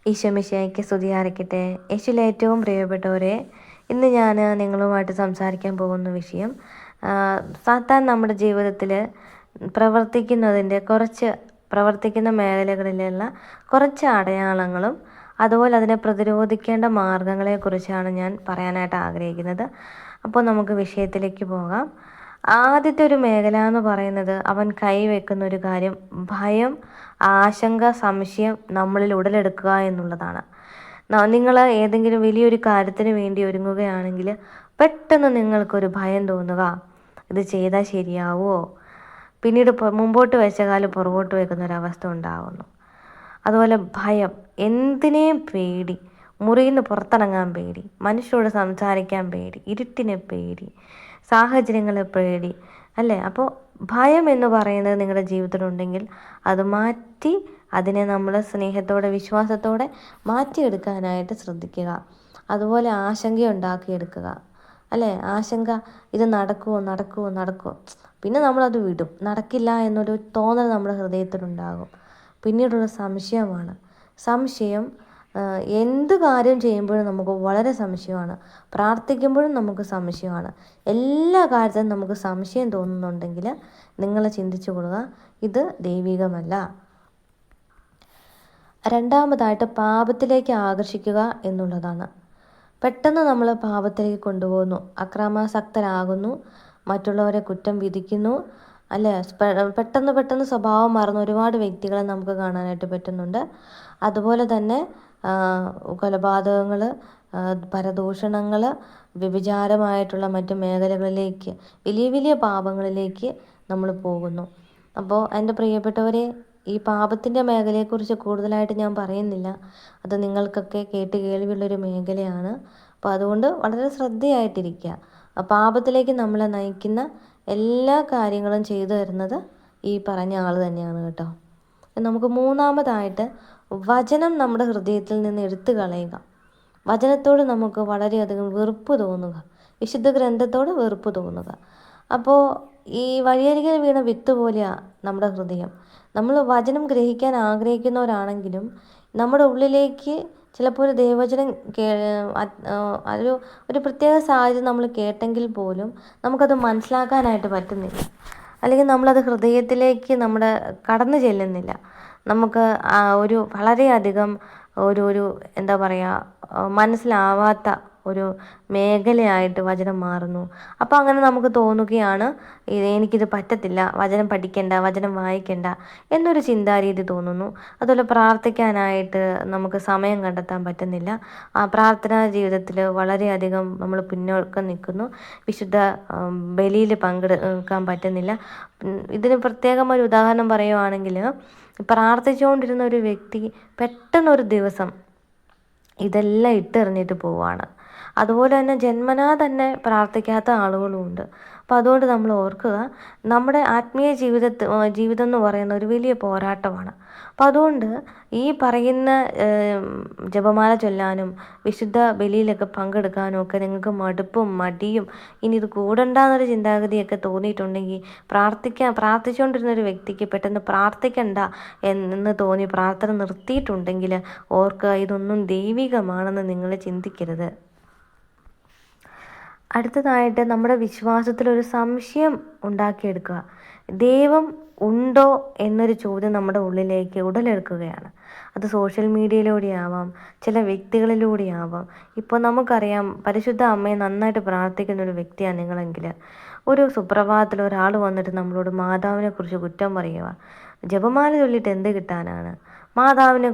ഈശോ മിശിഹായ്ക്ക് സ്തുതിയായിരിക്കട്ടെ. യേശുവിൽ ഏറ്റവും പ്രിയപ്പെട്ടവരെ, ഇന്ന് ഞാൻ നിങ്ങളുമായിട്ട് സംസാരിക്കാൻ പോകുന്ന വിഷയം സാത്താൻ നമ്മുടെ ജീവിതത്തിൽ പ്രവർത്തിക്കുന്ന മേഖലകളിലുള്ള കുറച്ച് അടയാളങ്ങളും അതുപോലെ അതിനെ പ്രതിരോധിക്കേണ്ട മാർഗങ്ങളെക്കുറിച്ചാണ് ഞാൻ പറയാനായിട്ട് ആഗ്രഹിക്കുന്നത്. അപ്പോൾ നമുക്ക് വിഷയത്തിലേക്ക് പോകാം. ആദ്യത്തെ ഒരു മേഖല എന്ന് പറയുന്നത് അവൻ കൈവെക്കുന്ന ഒരു കാര്യം ഭയം, ആശങ്ക, സംശയം നമ്മളിൽ ഉടലെടുക്കുക എന്നുള്ളതാണ്. നിങ്ങൾ ഏതെങ്കിലും വലിയൊരു കാര്യത്തിന് വേണ്ടി ഒരുങ്ങുകയാണെങ്കിൽ പെട്ടെന്ന് നിങ്ങൾക്കൊരു ഭയം തോന്നുക, ഇത് ചെയ്താൽ ശരിയാവുമോ, പിന്നീട് മുമ്പോട്ട് വെച്ച കാലം പുറകോട്ട് വെക്കുന്നൊരവസ്ഥ ഉണ്ടാകുന്നു. അതുപോലെ ഭയം, എന്തിനേയും പേടി, മുറിയിൽ നിന്ന് പുറത്തിറങ്ങാൻ പേടി, മനുഷ്യരോട് സംസാരിക്കാൻ പേടി, ഇരുട്ടിനെ പേടി, സാഹചര്യങ്ങളെ പേടി, അല്ലേ? അപ്പോൾ ഭയം എന്ന് പറയുന്നത് നിങ്ങളുടെ ജീവിതത്തിലുണ്ടെങ്കിൽ അത് മാറ്റി അതിനെ നമ്മൾ സ്നേഹത്തോടെ വിശ്വാസത്തോടെ മാറ്റിയെടുക്കാനായിട്ട് ശ്രദ്ധിക്കുക. അതുപോലെ ആശങ്ക ഉണ്ടാക്കിയെടുക്കുക, അല്ലേ? ആശങ്ക, ഇത് നടക്കുമോ, പിന്നെ നമ്മളത് വിടും. നടക്കില്ല എന്നൊരു തോന്നൽ നമ്മുടെ ഹൃദയത്തിലുണ്ടാകും. പിന്നീടുള്ള സംശയം എന്ത് കാര്യം ചെയ്യുമ്പോഴും നമുക്ക് വളരെ സംശയമാണ്, പ്രാർത്ഥിക്കുമ്പോഴും നമുക്ക് സംശയമാണ്. എല്ലാ കാര്യത്തിലും നമുക്ക് സംശയം തോന്നുന്നുണ്ടെങ്കിൽ നിങ്ങൾ ചിന്തിച്ചു കൊള്ളുക, ഇത് ദൈവികമല്ല. രണ്ടാമതായിട്ട് പാപത്തിലേക്ക് ആകർഷിക്കുക എന്നുള്ളതാണ്. പെട്ടെന്ന് നമ്മൾ പാപത്തിലേക്ക് കൊണ്ടുപോകുന്നു, അക്രമാസക്തരാകുന്നു, മറ്റുള്ളവരെ കുറ്റം വിധിക്കുന്നു, അല്ലേ? പെട്ടെന്ന് സ്വഭാവം മാറുന്ന ഒരുപാട് വ്യക്തികളെ നമുക്ക് കാണാനായിട്ട് പറ്റുന്നുണ്ട്. അതുപോലെ തന്നെ കൊലപാതകങ്ങൾ, പരദൂഷണങ്ങൾ, വ്യഭിചാരമായിട്ടുള്ള മറ്റു മേഖലകളിലേക്ക്, വലിയ പാപങ്ങളിലേക്ക് നമ്മൾ പോകുന്നു. അപ്പോൾ എൻ്റെ പ്രിയപ്പെട്ടവരെ, ഈ പാപത്തിൻ്റെ മേഖലയെക്കുറിച്ച് കൂടുതലായിട്ട് ഞാൻ പറയുന്നില്ല, അത് നിങ്ങൾക്കൊക്കെ കേൾവിയുള്ളൊരു മേഖലയാണ്. അപ്പോൾ അതുകൊണ്ട് വളരെ ശ്രദ്ധയായിട്ടിരിക്കുക. പാപത്തിലേക്ക് നമ്മളെ നയിക്കുന്ന എല്ലാ കാര്യങ്ങളും ചെയ്തു തരുന്നത് ഈ പറഞ്ഞ ആൾ തന്നെയാണ് കേട്ടോ. നമുക്ക് മൂന്നാമതായിട്ട് വചനം നമ്മുടെ ഹൃദയത്തിൽ നിന്ന് എടുത്തു കളയുക. വചനത്തോട് നമുക്ക് വളരെയധികം വെറുപ്പ് തോന്നുക, വിശുദ്ധ ഗ്രന്ഥത്തോട് വെറുപ്പ് തോന്നുക. അപ്പോൾ ഈ വഴിയരികിൽ വീണ വിത്ത് പോലെയാണ് നമ്മുടെ ഹൃദയം. നമ്മൾ വചനം ഗ്രഹിക്കാൻ ആഗ്രഹിക്കുന്നവരാണെങ്കിലും നമ്മുടെ ഉള്ളിലേക്ക് ചിലപ്പോൾ ഒരു ദൈവവചനം ഒരു പ്രത്യേക സാഹചര്യം നമ്മൾ കേട്ടെങ്കിൽ പോലും നമുക്കത് മനസ്സിലാക്കാനായിട്ട് പറ്റുന്നില്ല, അല്ലെങ്കിൽ നമ്മളത് ഹൃദയത്തിലേക്ക് കടന്നു ചെല്ലുന്നില്ല. നമുക്ക് ഒരു വളരെയധികം ഒരു എന്താ പറയുക, മനസ്സിലാവാത്ത ഒരു മേഖലയായിട്ട് വചനം മാറുന്നു. അപ്പോൾ അങ്ങനെ നമുക്ക് തോന്നുകയാണ്, എനിക്കിത് പറ്റത്തില്ല, വചനം പഠിക്കണ്ട, വചനം വായിക്കണ്ട എന്നൊരു ചിന്താരീതി തോന്നുന്നു. അതുപോലെ പ്രാർത്ഥിക്കാനായിട്ട് നമുക്ക് സമയം കണ്ടെത്താൻ പറ്റുന്നില്ല. ആ പ്രാർത്ഥനാ ജീവിതത്തിൽ വളരെയധികം നമ്മൾ പിന്നോക്കം നിൽക്കുന്നു. വിശുദ്ധ ബലിയിൽ പങ്കെടുക്കാൻ പറ്റുന്നില്ല. ഇതിന് പ്രത്യേകം ഒരു ഉദാഹരണം പറയുവാണെങ്കിൽ, പ്രാർത്ഥിച്ചുകൊണ്ടിരുന്ന ഒരു വ്യക്തി പെട്ടെന്നൊരു ദിവസം ഇതെല്ലാം ഇട്ടെറിഞ്ഞിട്ട് പോവാണ്. അതുപോലെ തന്നെ ജന്മനാ തന്നെ പ്രാർത്ഥിക്കാത്ത ആളുകളും ഉണ്ട്. അപ്പോൾ അതുകൊണ്ട് നമ്മൾ ഓർക്കുക, നമ്മുടെ ആത്മീയ ജീവിതം എന്ന് പറയുന്ന ഒരു വലിയ പോരാട്ടമാണ്. അപ്പോൾ അതുകൊണ്ട് ഈ പറയുന്ന ജപമാല ചൊല്ലാനും വിശുദ്ധ ബലിയിലൊക്കെ പങ്കെടുക്കാനും ഒക്കെ നിങ്ങൾക്ക് മടുപ്പും മടിയും ഇനി ഇത് കൂടണ്ടെന്നൊരു ചിന്താഗതിയൊക്കെ തോന്നിയിട്ടുണ്ടെങ്കിൽ, പ്രാർത്ഥിച്ചുകൊണ്ടിരുന്ന ഒരു വ്യക്തിക്ക് പെട്ടെന്ന് പ്രാർത്ഥിക്കണ്ട എന്ന് തോന്നി പ്രാർത്ഥന നിർത്തിയിട്ടുണ്ടെങ്കിൽ ഓർക്കുക, ഇതൊന്നും ദൈവികമാണെന്ന് നിങ്ങൾ ചിന്തിക്കരുത്. അടുത്തതായിട്ട് നമ്മുടെ വിശ്വാസത്തിലൊരു സംശയം ഉണ്ടാക്കിയെടുക്കുക. ദൈവം ഉണ്ടോ എന്നൊരു ചോദ്യം നമ്മുടെ ഉള്ളിലേക്ക് ഉടലെടുക്കുകയാണ്. അത് സോഷ്യൽ മീഡിയയിലൂടെയാവാം, ചില വ്യക്തികളിലൂടെയാവാം. ഇപ്പോൾ നമുക്കറിയാം, പരിശുദ്ധ അമ്മയെ നന്നായിട്ട് പ്രാർത്ഥിക്കുന്നൊരു വ്യക്തിയാണ് നിങ്ങളെങ്കിൽ, ഒരു സുപ്രഭാതത്തിൽ ഒരാൾ വന്നിട്ട് നമ്മളോട് മാതാവിനെ കുറിച്ച് കുറ്റം പറയുക. ജപമാല ചൊല്ലിയിട്ട് എന്ത് കിട്ടാനാണ്, മാതാവിനെ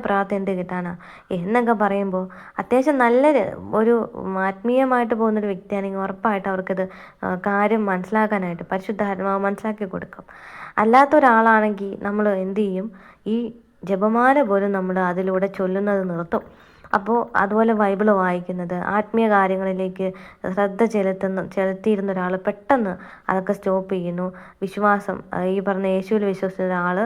പ്രാർത്ഥന എന്ത് കിട്ടാനാ എന്നൊക്കെ പറയുമ്പോൾ, അത്യാവശ്യം നല്ല ഒരു ആത്മീയമായിട്ട് പോകുന്നൊരു വ്യക്തിയാണെങ്കിൽ ഉറപ്പായിട്ട് അവർക്കത് കാര്യം മനസ്സിലാക്കാനായിട്ട് പരിശുദ്ധാത്മാവ് മനസ്സിലാക്കി കൊടുക്കും. അല്ലാത്ത ഒരാളാണെങ്കിൽ നമ്മൾ എന്ത് ചെയ്യും, ഈ ജപമാല പോലും നമ്മൾ അതിലൂടെ ചൊല്ലുന്നത് നിർത്തും. അപ്പോൾ അതുപോലെ ബൈബിള് വായിക്കുന്നത്, ആത്മീയ കാര്യങ്ങളിലേക്ക് ശ്രദ്ധ ചെലുത്തിയിരുന്ന ഒരാൾ പെട്ടെന്ന് അതൊക്കെ സ്റ്റോപ്പ് ചെയ്യുന്നു. ഈ പറഞ്ഞ യേശുവിൽ വിശ്വസിച്ച ഒരാൾ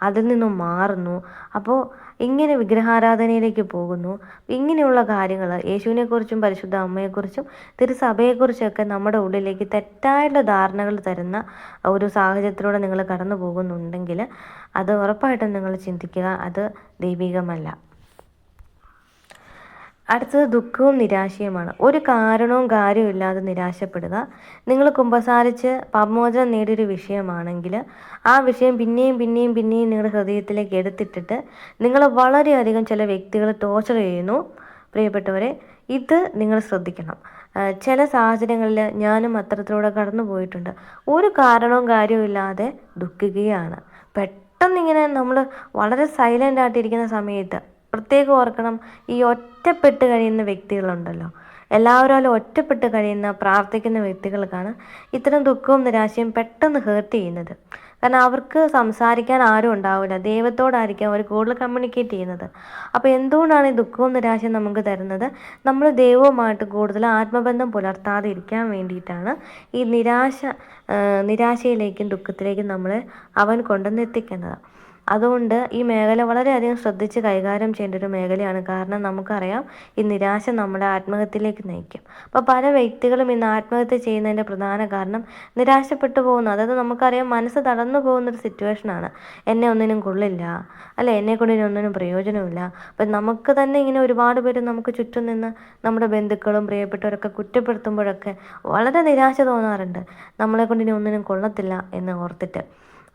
അതിൽ നിന്നും മാറുന്നു. അപ്പോൾ ഇങ്ങനെ വിഗ്രഹാരാധനയിലേക്ക് പോകുന്നു. ഇങ്ങനെയുള്ള കാര്യങ്ങൾ, യേശുവിനെക്കുറിച്ചും പരിശുദ്ധ അമ്മയെക്കുറിച്ചും തിരുസഭയെക്കുറിച്ചൊക്കെ നമ്മുടെ ഉള്ളിലേക്ക് തെറ്റായിട്ടുള്ള ധാരണകൾ തരുന്ന ഒരു സാഹചര്യത്തിലൂടെ നിങ്ങൾ കടന്നു പോകുന്നുണ്ടെങ്കിൽ അത് ഉറപ്പായിട്ടും നിങ്ങൾ ചിന്തിക്കുക, അത് ദൈവികമല്ല. അടുത്തത് ദുഃഖവും നിരാശയുമാണ്. ഒരു കാരണവും കാര്യവുമില്ലാതെ നിരാശപ്പെടുക. നിങ്ങൾ കുമ്പസാരിച്ച് പാപമോചനം നേടിയൊരു വിഷയമാണെങ്കിൽ ആ വിഷയം പിന്നെയും പിന്നെയും പിന്നെയും നിങ്ങളുടെ ഹൃദയത്തിലേക്ക് എടുത്തിട്ടിട്ട് നിങ്ങൾ വളരെയധികം ചില വ്യക്തികൾ ടോർച്ചർ ചെയ്യുന്നു. പ്രിയപ്പെട്ടവരെ, ഇത് നിങ്ങൾ ശ്രദ്ധിക്കണം. ചില സാഹചര്യങ്ങളിൽ ഞാനും അത്തരത്തിലൂടെ കടന്നു പോയിട്ടുണ്ട്. ഒരു കാരണവും കാര്യവും ഇല്ലാതെ ദുഃഖിക്കുകയാണ്. പെട്ടെന്നിങ്ങനെ നമ്മൾ വളരെ സൈലൻ്റ് ആയിട്ടിരിക്കുന്ന സമയത്ത് പ്രത്യേകം ഓർക്കണം, ഈ ഒറ്റപ്പെട്ട് കഴിയുന്ന വ്യക്തികളുണ്ടല്ലോ, എല്ലാവരും ഒറ്റപ്പെട്ട് കഴിയുന്ന പ്രാർത്ഥിക്കുന്ന വ്യക്തികൾക്കാണ് ഇത്തരം ദുഃഖവും നിരാശയും പെട്ടെന്ന് ഹേർട്ട് ചെയ്യുന്നത്. കാരണം അവർക്ക് സംസാരിക്കാൻ ആരും ഉണ്ടാവില്ല, ദൈവത്തോടായിരിക്കും അവർ കൂടുതൽ കമ്മ്യൂണിക്കേറ്റ് ചെയ്യുന്നത്. അപ്പോൾ എന്തുകൊണ്ടാണ് ഈ ദുഃഖവും നിരാശയും നമുക്ക് തരുന്നത്? നമ്മൾ ദൈവവുമായിട്ട് കൂടുതൽ ആത്മബന്ധം പുലർത്താതെ ഇരിക്കാൻ വേണ്ടിയിട്ടാണ് ഈ നിരാശയിലേക്കും ദുഃഖത്തിലേക്കും നമ്മളെ അവൻ കൊണ്ടുവന്നെത്തിക്കുന്നത്. അതുകൊണ്ട് ഈ മേഖല വളരെയധികം ശ്രദ്ധിച്ച് കൈകാര്യം ചെയ്യേണ്ട ഒരു മേഖലയാണ്. കാരണം നമുക്കറിയാം, ഈ നിരാശ നമ്മുടെ ആത്മഹത്യയിലേക്ക് നയിക്കും. അപ്പോൾ പല വ്യക്തികളും ഇന്ന് ആത്മഹത്യ ചെയ്യുന്നതിൻ്റെ പ്രധാന കാരണം നിരാശപ്പെട്ടു പോകുന്നു. അതായത് നമുക്കറിയാം, മനസ്സ് തളർന്നു പോകുന്നൊരു സിറ്റുവേഷനാണ്. എന്നെ ഒന്നിനും കൊള്ളില്ല, അല്ലെ, എന്നെക്കൊണ്ട് ഇനി ഒന്നിനും പ്രയോജനമില്ല. അപ്പം നമുക്ക് തന്നെ ഇങ്ങനെ ഒരുപാട് പേര് നമുക്ക് ചുറ്റും നിന്ന് നമ്മുടെ ബന്ധുക്കളും പ്രിയപ്പെട്ടവരൊക്കെ കുറ്റപ്പെടുത്തുമ്പോഴൊക്കെ വളരെ നിരാശ തോന്നാറുണ്ട്, നമ്മളെക്കൊണ്ട് ഇനി ഒന്നിനും കൊള്ളത്തില്ല എന്ന് ഓർത്തിട്ട്.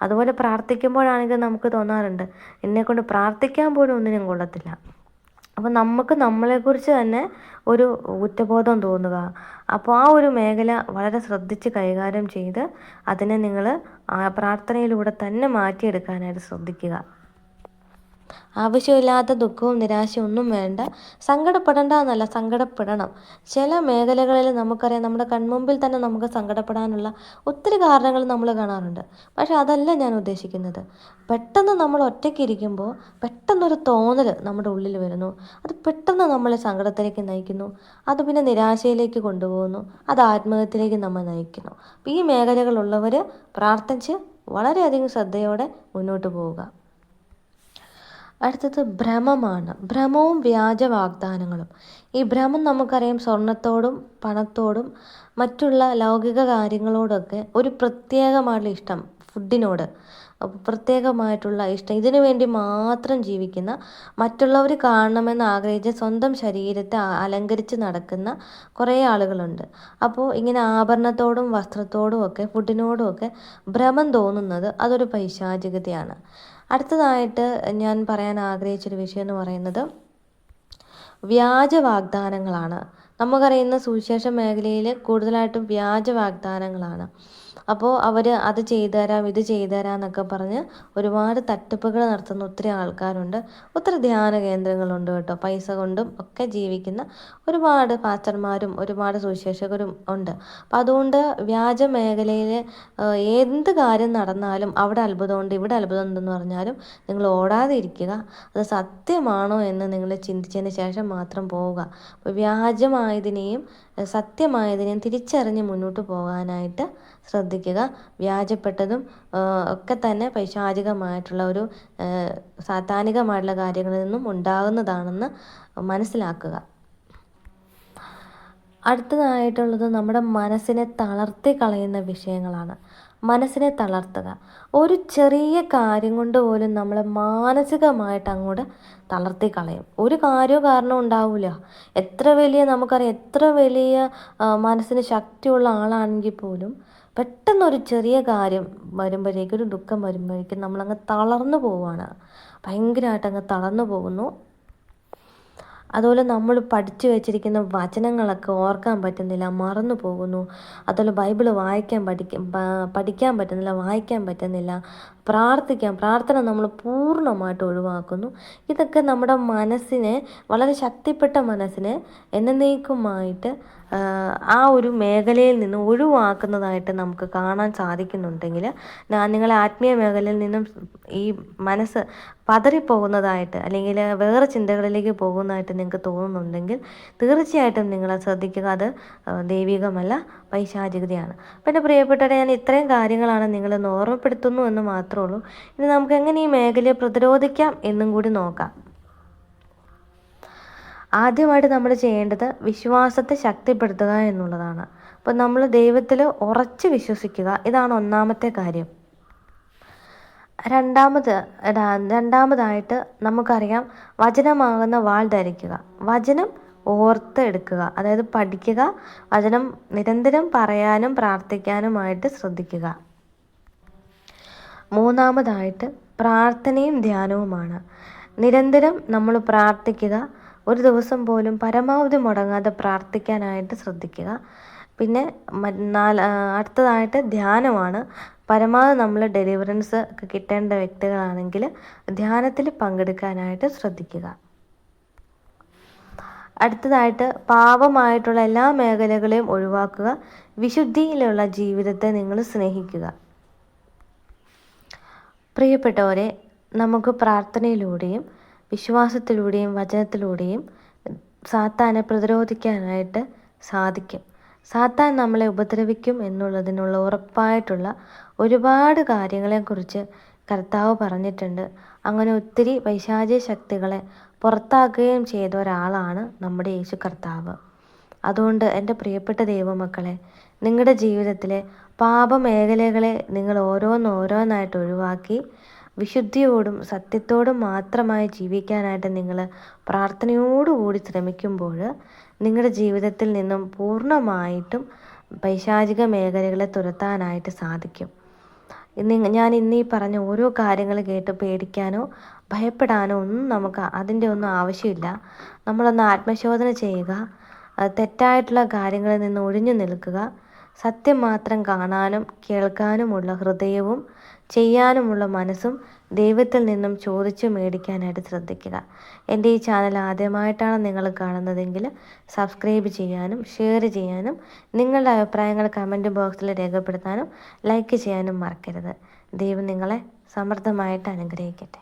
അതുപോലെ പ്രാർത്ഥിക്കുമ്പോഴാണെങ്കിൽ നമുക്ക് തോന്നാറുണ്ട്, എന്നെക്കൊണ്ട് പ്രാർത്ഥിക്കാൻ പോലും ഒന്നിനും കൊള്ളത്തില്ല. അപ്പോൾ നമുക്ക് നമ്മളെക്കുറിച്ച് തന്നെ ഒരു കുറ്റബോധം തോന്നുക. അപ്പോൾ ആ ഒരു മേഖല വളരെ ശ്രദ്ധിച്ച് കൈകാര്യം ചെയ്ത് അതിനെ നിങ്ങൾ പ്രാർത്ഥനയിലൂടെ തന്നെ മാറ്റിയെടുക്കാനായിട്ട് ശ്രദ്ധിക്കുക. ആവശ്യമില്ലാത്ത ദുഃഖവും നിരാശയും ഒന്നും വേണ്ട. സങ്കടപ്പെടേണ്ട എന്നല്ല, സങ്കടപ്പെടണം. ചില മേഖലകളിൽ നമുക്കറിയാം, നമ്മുടെ കൺമുമ്പിൽ തന്നെ നമുക്ക് സങ്കടപ്പെടാനുള്ള ഒത്തിരി കാരണങ്ങൾ നമ്മൾ കാണാറുണ്ട്. പക്ഷെ അതല്ല ഞാൻ ഉദ്ദേശിക്കുന്നത്. പെട്ടെന്ന് നമ്മൾ ഒറ്റയ്ക്കിരിക്കുമ്പോൾ പെട്ടെന്നൊരു തോന്നൽ നമ്മുടെ ഉള്ളിൽ വരുന്നു, അത് പെട്ടെന്ന് നമ്മളെ സങ്കടത്തിലേക്ക് നയിക്കുന്നു, അത് പിന്നെ നിരാശയിലേക്ക് കൊണ്ടുപോകുന്നു, അത് ആത്മഹത്യയിലേക്ക് നമ്മൾ നയിക്കുന്നു. ഈ മേഖലകളുള്ളവർ പ്രാർത്ഥിച്ച് വളരെയധികം ശ്രദ്ധയോടെ മുന്നോട്ട് പോവുക. അടുത്തത് ഭ്രമമാണ്. ഭ്രമവും വ്യാജ വാഗ്ദാനങ്ങളും. ഈ ഭ്രമം നമുക്കറിയാം, സ്വർണത്തോടും പണത്തോടും മറ്റുള്ള ലൗകിക കാര്യങ്ങളോടൊക്കെ ഒരു പ്രത്യേകമായിട്ടുള്ള ഇഷ്ടം, ഫുഡിനോട് പ്രത്യേകമായിട്ടുള്ള ഇഷ്ടം, ഇതിനു വേണ്ടി മാത്രം ജീവിക്കുന്ന, മറ്റുള്ളവർ കാണണമെന്ന് ആഗ്രഹിച്ച് സ്വന്തം ശരീരത്തെ അലങ്കരിച്ച് നടക്കുന്ന കുറേ ആളുകളുണ്ട്. അപ്പോൾ ഇങ്ങനെ ആഭരണത്തോടും വസ്ത്രത്തോടും ഒക്കെ ഫുഡിനോടും ഒക്കെ ഭ്രമം തോന്നുന്നത് അതൊരു പൈശാചികതയാണ്. അടുത്തതായിട്ട് ഞാൻ പറയാൻ ആഗ്രഹിച്ചൊരു വിഷയം എന്ന് പറയുന്നത് വ്യാജ വാഗ്ദാനങ്ങളാണ്. നമുക്കറിയുന്ന സുവിശേഷ മേഖലയിൽ കൂടുതലായിട്ടും വ്യാജ വാഗ്ദാനങ്ങളാണ്. അപ്പോൾ അവർ അത് ചെയ്തു തരാം, ഇത് ചെയ്തു തരാം എന്നൊക്കെ പറഞ്ഞ് ഒരുപാട് തട്ടിപ്പുകൾ നടത്തുന്ന ഒത്തിരി ആൾക്കാരുണ്ട്. ഒത്തിരി ധ്യാന കേന്ദ്രങ്ങളുണ്ട് കേട്ടോ. പൈസ കൊണ്ടും ഒക്കെ ജീവിക്കുന്ന ഒരുപാട് പാസ്റ്റർമാരും ഒരുപാട് സുവിശേഷകരും ഉണ്ട്. അപ്പം അതുകൊണ്ട് വ്യാജ മേഖലയിൽ എന്ത് കാര്യം നടന്നാലും അവിടെ അത്ഭുതമുണ്ട്, ഇവിടെ അത്ഭുതം ഉണ്ടെന്ന് പറഞ്ഞാലും നിങ്ങൾ ഓടാതെ ഇരിക്കുക. അത് സത്യമാണോ എന്ന് നിങ്ങൾ ചിന്തിച്ചതിന് ശേഷം മാത്രം പോവുക. അപ്പോൾ വ്യാജമായതിനെയും സത്യമായതിനെയും തിരിച്ചറിഞ്ഞ് മുന്നോട്ട് പോകാനായിട്ട് ശ്രദ്ധിക്കുക. വ്യാജപ്പെട്ടതും ഒക്കെ തന്നെ പൈശാചികമായിട്ടുള്ള ഒരു സാത്താനികമായിട്ടുള്ള കാര്യങ്ങളിൽ നിന്നും ഉണ്ടാകുന്നതാണെന്ന് മനസ്സിലാക്കുക. അടുത്തതായിട്ടുള്ളത് നമ്മുടെ മനസ്സിനെ തളർത്തി കളയുന്ന വിഷയങ്ങളാണ്. മനസ്സിനെ തളർത്തുക. ഒരു ചെറിയ കാര്യം കൊണ്ട് പോലും നമ്മളെ മാനസികമായിട്ട് അങ്ങോട്ട് തളർത്തി കളയും. ഒരു കാര്യവും കാരണം ഉണ്ടാവില്ല. എത്ര വലിയ നമുക്കറിയാം, എത്ര വലിയ മനസ്സിന് ശക്തിയുള്ള ആളാണെങ്കിൽ പോലും പെട്ടെന്നൊരു ചെറിയ കാര്യം വരുമ്പോഴേക്കും, ഒരു ദുഃഖം വരുമ്പോഴേക്കും നമ്മളങ്ങ് തളർന്നു പോവുകയാണ്. ഭയങ്കരമായിട്ട് അങ്ങ് തളർന്നു പോകുന്നു. അതുപോലെ നമ്മൾ പഠിച്ചു വെച്ചിരിക്കുന്ന വചനങ്ങളൊക്കെ ഓർക്കാൻ പറ്റുന്നില്ല, മറന്നു പോകുന്നു. അതുപോലെ ബൈബിള് പഠിക്കാൻ പറ്റുന്നില്ല, വായിക്കാൻ പറ്റുന്നില്ല. പ്രാർത്ഥന നമ്മൾ പൂർണ്ണമായിട്ട് ഒഴിവാക്കുന്നു. ഇതൊക്കെ നമ്മുടെ മനസ്സിനെ, വളരെ ശക്തിപ്പെട്ട മനസ്സിനെ എന്നേക്കുമായിട്ട് ആ ഒരു മേഖലയിൽ നിന്ന് ഒഴിവാക്കുന്നതായിട്ട് നമുക്ക് കാണാൻ സാധിക്കുന്നുണ്ടെങ്കിൽ, നിങ്ങളെ ആത്മീയ മേഖലയിൽ നിന്നും ഈ മനസ്സ് പതറിപ്പോകുന്നതായിട്ട് അല്ലെങ്കിൽ വേറെ ചിന്തകളിലേക്ക് പോകുന്നതായിട്ട് നിങ്ങൾക്ക് തോന്നുന്നുണ്ടെങ്കിൽ തീർച്ചയായിട്ടും നിങ്ങൾ ശ്രദ്ധിക്കുക. അത് ദൈവികമല്ല, പൈശാചികതയാണ്. പിന്നെ പ്രിയപ്പെട്ടവരെ, ഞാൻ ഇത്രയും കാര്യങ്ങളാണ് നിങ്ങളൊന്ന് ഓർമ്മപ്പെടുത്തുന്നു എന്ന് മാത്രമേ ഉള്ളൂ. ഇനി നമുക്ക് എങ്ങനെ ഈ മേഖലയെ പ്രതിരോധിക്കാം എന്നും കൂടി നോക്കാം. ആദ്യമായിട്ട് നമ്മൾ ചെയ്യേണ്ടത് വിശ്വാസത്തെ ശക്തിപ്പെടുത്തുക എന്നുള്ളതാണ്. അപ്പോൾ നമ്മൾ ദൈവത്തിൽ ഉറച്ച് വിശ്വസിക്കുക. ഇതാണ് ഒന്നാമത്തെ കാര്യം. രണ്ടാമതായിട്ട് നമുക്കറിയാം, വചനമാകുന്ന വാൾ ധരിക്കുക. വചനം ഓർത്ത് എടുക്കുക, അതായത് പഠിക്കുക, വചനം നിരന്തരം പറയാനും പ്രാർത്ഥിക്കാനുമായിട്ട് ശ്രദ്ധിക്കുക. മൂന്നാമതായിട്ട് പ്രാർത്ഥനയും ധ്യാനവുമാണ്. നിരന്തരം നമ്മൾ പ്രാർത്ഥിക്കുക, ഒരു ദിവസം പോലും പരമാവധി മുടങ്ങാതെ പ്രാർത്ഥിക്കാനായിട്ട് ശ്രദ്ധിക്കുക. പിന്നെ അടുത്തതായിട്ട് ധ്യാനമാണ്. പരമാവധി നമ്മൾ ഡെലിവറൻസ് കിട്ടേണ്ട വ്യക്തികളാണെങ്കിൽ ധ്യാനത്തിൽ പങ്കെടുക്കാനായിട്ട് ശ്രദ്ധിക്കുക. അടുത്തതായിട്ട് പാപമായിട്ടുള്ള എല്ലാ മേഖലകളെയും ഒഴിവാക്കുക. വിശുദ്ധിയിലുള്ള ജീവിതത്തെ നിങ്ങൾ സ്നേഹിക്കുക. പ്രിയപ്പെട്ടവരെ, നമുക്ക് പ്രാർത്ഥനയിലൂടെയും വിശ്വാസത്തിലൂടെയും വചനത്തിലൂടെയും സാത്താനെ പ്രതിരോധിക്കാനായിട്ട് സാധിക്കും. സാത്താൻ നമ്മളെ ഉപദ്രവിക്കും എന്നുള്ളതിനുള്ള ഉറപ്പായിട്ടുള്ള ഒരുപാട് കാര്യങ്ങളെക്കുറിച്ച് കർത്താവ് പറഞ്ഞിട്ടുണ്ട്. അങ്ങനെ ഒത്തിരി പൈശാചിക ശക്തികളെ പുറത്താക്കുകയും ചെയ്ത ഒരാളാണ് നമ്മുടെ യേശു കർത്താവ്. അതുകൊണ്ട് എൻ്റെ പ്രിയപ്പെട്ട ദൈവമക്കളെ, നിങ്ങളുടെ ജീവിതത്തിലെ പാപമേഖലകളെ നിങ്ങൾ ഓരോന്നായിട്ട് ഒഴിവാക്കി വിശുദ്ധിയോടും സത്യത്തോടും മാത്രമായി ജീവിക്കാനായിട്ട് നിങ്ങൾ പ്രാർത്ഥനയോടുകൂടി ശ്രമിക്കുമ്പോൾ നിങ്ങളുടെ ജീവിതത്തിൽ നിന്നും പൂർണ്ണമായിട്ടും പൈശാചിക മേഖലകളെ തുരത്താനായിട്ട് സാധിക്കും. ഞാൻ ഇന്നീ പറഞ്ഞ ഓരോ കാര്യങ്ങൾ കേട്ട് പേടിക്കാനോ ഭയപ്പെടാനോ ഒന്നും നമുക്ക് അതിൻ്റെ ഒന്നും ആവശ്യമില്ല. നമ്മളൊന്ന് ആത്മശോധന ചെയ്യുക, തെറ്റായിട്ടുള്ള കാര്യങ്ങളിൽ നിന്ന് ഒഴിഞ്ഞു നിൽക്കുക, സത്യം മാത്രം കാണാനും കേൾക്കാനുമുള്ള ഹൃദയവും ചെയ്യാനുമുള്ള മനസ്സും ദൈവത്തിൽ നിന്നും ചോദിച്ചു മേടിക്കാനായിട്ട് ശ്രദ്ധിക്കുക. എൻ്റെ ഈ ചാനൽ ആദ്യമായിട്ടാണ് നിങ്ങൾ കാണുന്നതെങ്കിൽ സബ്സ്ക്രൈബ് ചെയ്യാനും ഷെയർ ചെയ്യാനും നിങ്ങളുടെ അഭിപ്രായങ്ങൾ കമൻറ്റ് ബോക്സിൽ രേഖപ്പെടുത്താനും ലൈക്ക് ചെയ്യാനും മറക്കരുത്. ദൈവം നിങ്ങളെ സമൃദ്ധമായിട്ട് അനുഗ്രഹിക്കട്ടെ.